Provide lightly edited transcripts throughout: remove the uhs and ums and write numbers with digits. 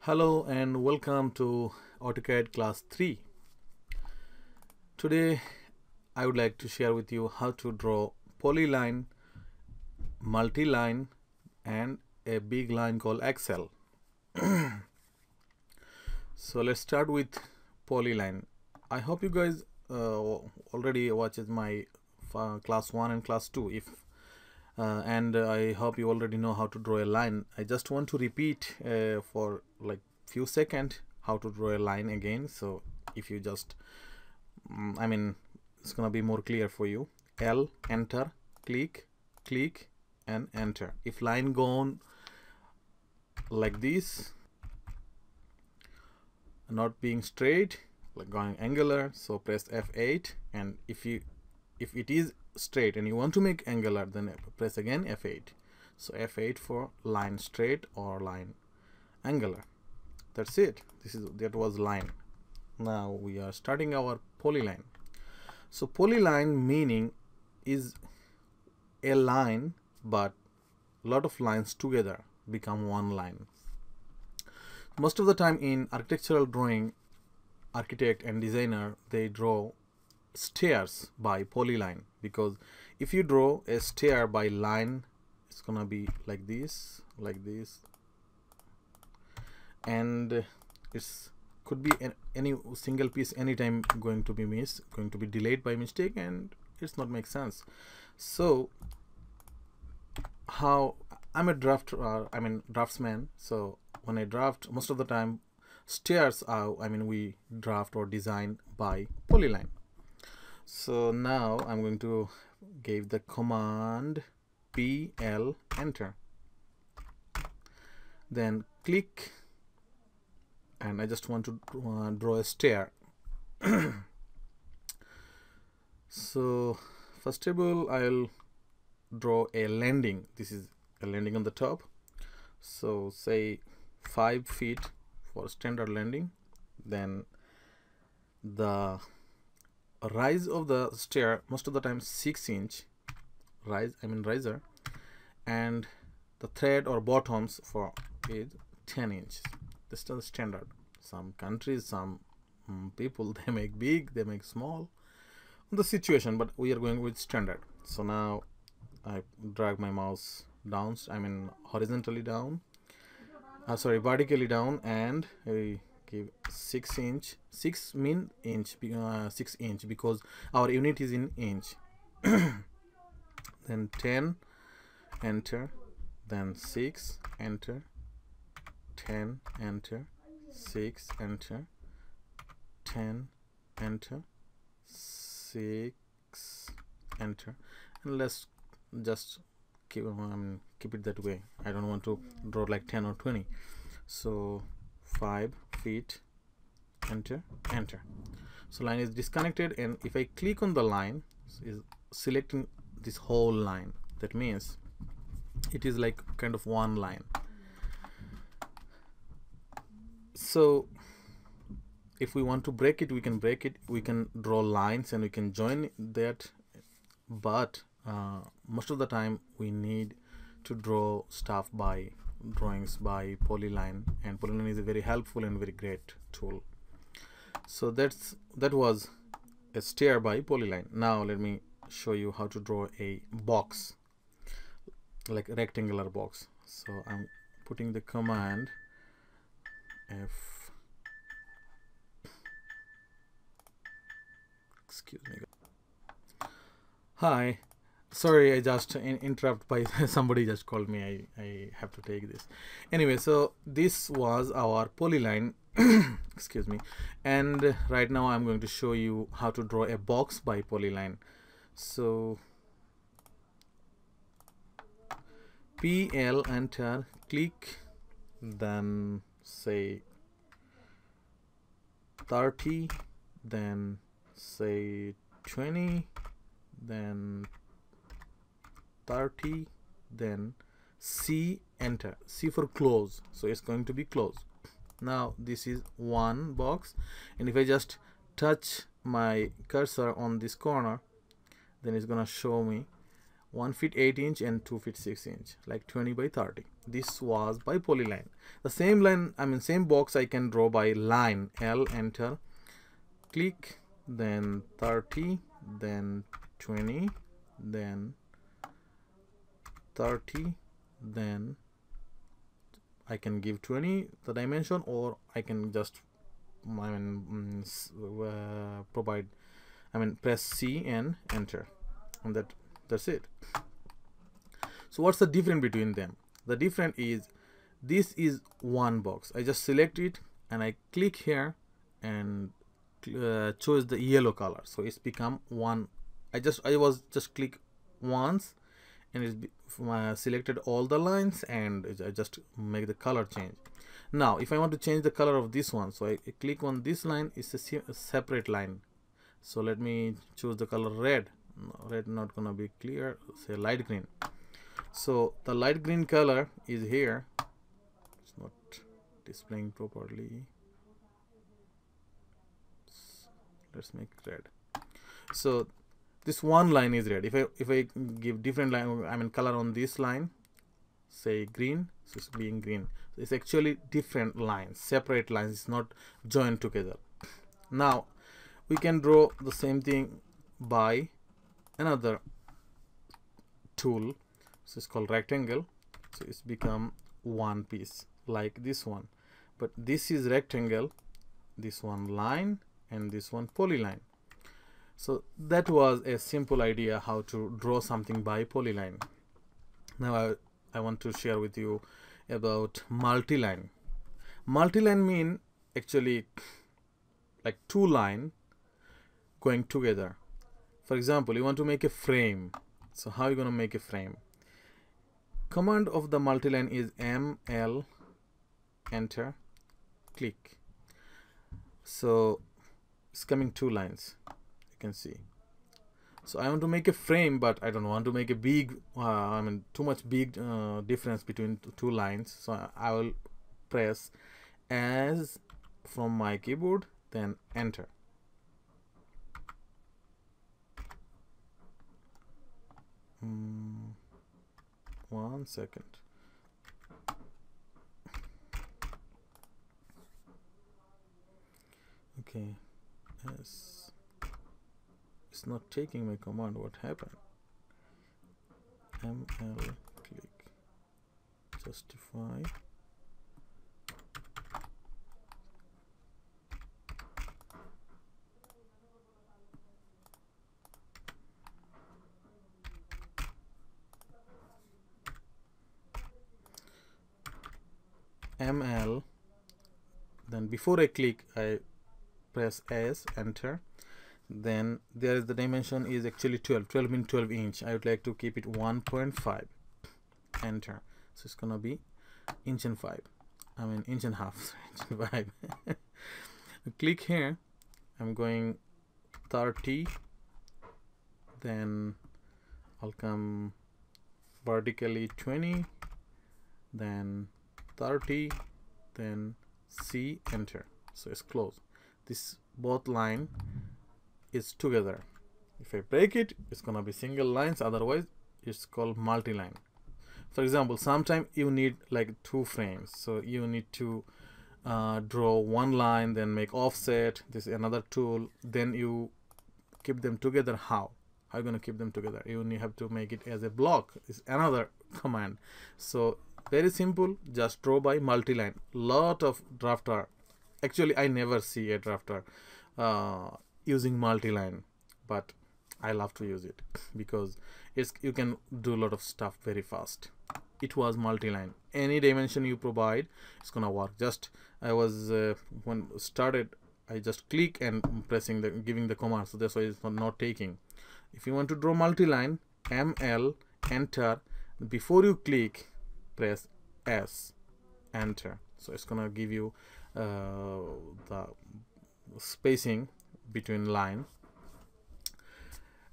Hello and welcome to AutoCAD Class 3. Today I would like to share with you how to draw polyline, multi-line and a big line called Excel. So let's start with polyline. I hope you guys already watched my class 1 and class 2 and I hope you already know how to draw a line. I just want to repeat for like few seconds how to draw a line again, so if you just it's gonna be more clear for you. L, enter, click and enter. If line gone like this, not being straight, like going angular, so press F8, and if it is straight and you want to make angular, then press again F8. So F8 for line straight or line angular. That's it. That was line. Now we are starting our polyline. So polyline meaning is a line, but a lot of lines together become one line. Most of the time in architectural drawing, architect and designer, they draw stairs by polyline, because if you draw a stair by line, it's gonna be like this, and it's could be any single piece anytime going to be missed, going to be delayed by mistake, and it's not make sense. So how I'm a draftsman, so when I draft, most of the time stairs are we draft or design by polyline. So now I'm going to give the command PL, enter, then click, and I just want to draw a stair. So first of all, I'll draw a landing. This is a landing on the top, so say 5 feet for standard landing. Then the rise of the stair, most of the time 6 inch riser, and the thread or bottoms for is 10 inches. This is the standard. Some countries, some people, they make big, they make small, the situation, but we are going with standard. So now I drag my mouse down, horizontally down, vertically down, and I give 6 inch. 6 mean inch, 6 inch, because our unit is in inch. Then 10, enter, then 6, enter, 10, enter, 6, enter, 10, enter, 6, enter, and let's just keep it that way. I don't want to draw like 10 or 20. So 5 feet, enter, enter. So line is disconnected, and if I click on the line, is selecting this whole line. That means it is like kind of one line. So if we want to break it, we can break it. We can draw lines and we can join that, but most of the time we need to draw stuff by drawings by polyline, and polyline is a very helpful and very great tool. So that was a stair by polyline. Now let me show you how to draw a box, like a rectangular box. So I'm putting the command F, excuse me. Hi, sorry, I just interrupt by somebody just called me. I have to take this anyway. So this was our polyline excuse me, and right now I'm going to show you how to draw a box by polyline. So PL, enter, click, then say 30, then say 20, then 30, then C, enter. C for close, so it's going to be close. Now this is one box, and if I just touch my cursor on this corner, then it's gonna show me 1 feet 8 inch and 2 feet 6 inch, like 20 by 30. This was by Polyline. The same line, same box I can draw by line. L, enter, click, then 30, then 20, then 30, then I can give 20 the dimension, or I can just provide, press C and enter, and that's it. So what's the difference between them? The difference is this is one box. I just select it and I click here and choose the yellow color, so it's become one. I was just click once and it's selected all the lines, and I just make the color change. Now if I want to change the color of this one, so I click on this line. It's a separate line, so let me choose the color red. No, red not gonna be clear, say light green. So the light green color is here. It's not displaying properly. Let's make it red. So this one line is red. If I give different line, color on this line, say green, so it's being green. So it's actually different lines, separate lines. It's not joined together. Now we can draw the same thing by another tool. So it's called rectangle. So it's become one piece like this one, but this is rectangle, this one line, and this one polyline. So that was a simple idea how to draw something by polyline. Now I want to share with you about multiline. Multiline mean actually like two line going together. For example, you want to make a frame. So how are you going to make a frame? Command of the multiline is ML, enter, click. So it's coming two lines, you can see. So I want to make a frame, but I don't want to make a big too much big difference between two lines. So I will press as from my keyboard, then enter. One second. Okay, yes, it's not taking my command. What happened? ML, click, justify. ML, then before I click, I press S, enter. Then there is the dimension is actually 12 means 12 inch. I would like to keep it 1.5, enter. So it's gonna be inch and 5, inch and half, inch and 5. Click here, I'm going 30, then I'll come vertically 20, then 30, then C, enter. So it's closed. This both line is together. If I break it, it's gonna be single lines, otherwise it's called multi-line. For example, sometimes you need like two frames, so you need to draw one line, then make offset. This is another tool, then you keep them together. How are you gonna keep them together? You only have to make it as a block. It's another command. So very simple, just draw by multi-line. Lot of drafter, actually I never see a drafter using multi-line, but I love to use it because you can do a lot of stuff very fast. It was multi-line. Any dimension you provide, it's gonna work. Just I was when started, I just click and pressing giving the command, so that's why it's not taking. If you want to draw multi-line, ML, enter. Before you click, press S, enter. So it's gonna give you the spacing between line.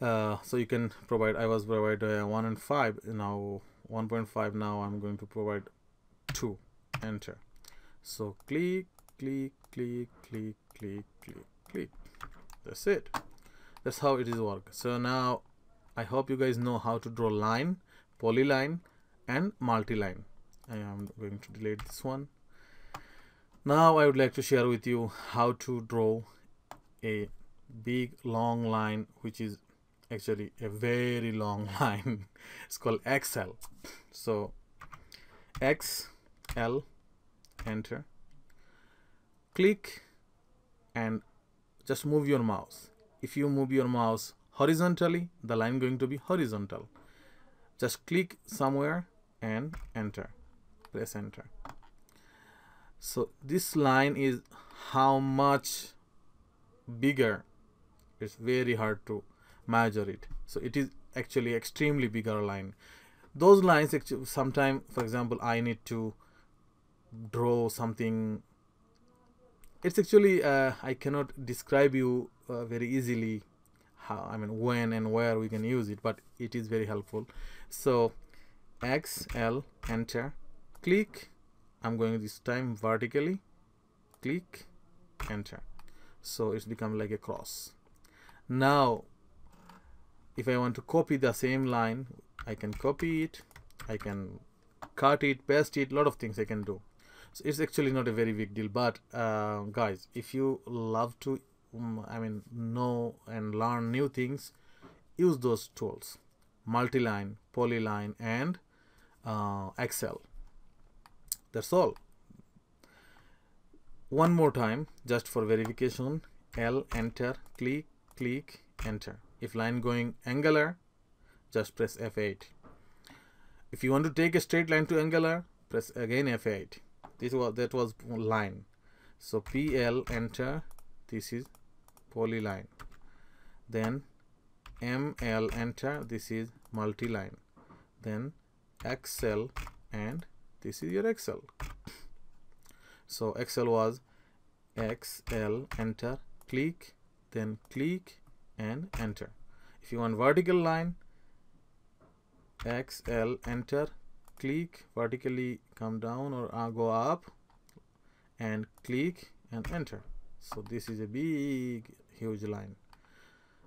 So you can provide, I was provide 1 and 5, now 1.5. now I'm going to provide 2, enter. So click, click, click, click, click, click, click. That's it. That's how it is work. So now I hope you guys know how to draw line, polyline and multiline. I am going to delete this one. Now I would like to share with you how to draw a big long line, which is actually a very long line. It's called Excel. So XL, enter, click and just move your mouse. If you move your mouse horizontally, the line going to be horizontal. Just click somewhere and enter, press enter. So this line is how much bigger. It's very hard to measure it. So it is actually extremely bigger line. Those lines actually sometime, for example, I need to draw something. It's actually I cannot describe you very easily how, I mean, when and where we can use it, but it is very helpful. So XL, enter, click. I'm going this time vertically, click, enter. So it's become like a cross. Now if I want to copy the same line, I can copy it, I can cut it, paste it, lot of things I can do. So it's actually not a very big deal, but guys, if you love to know and learn new things, use those tools: Multiline, Polyline and Excel. That's all. One more time just for verification: L, enter, click, click, enter. If line going angular, just press F8. If you want to take a straight line to angular, press again F8. That was line. So PL, enter, this is polyline. Then ML, enter, this is multiline. Then XL, and this is your Excel. So Excel was XL, enter, click, then click and enter. If you want vertical line, XL, enter, click, vertically come down or go up and click and enter. So this is a big huge line.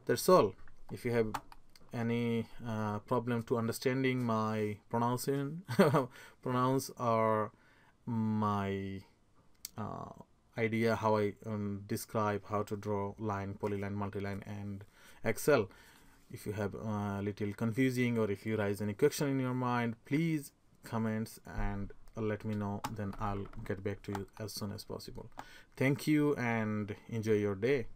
That's all. If you have any problem to understanding my pronunciation pronounce or my idea how I describe how to draw line, polyline, multiline and Excel, if you have a little confusing or if you raise any question in your mind, please comments and let me know, then I'll get back to you as soon as possible. Thank you and enjoy your day.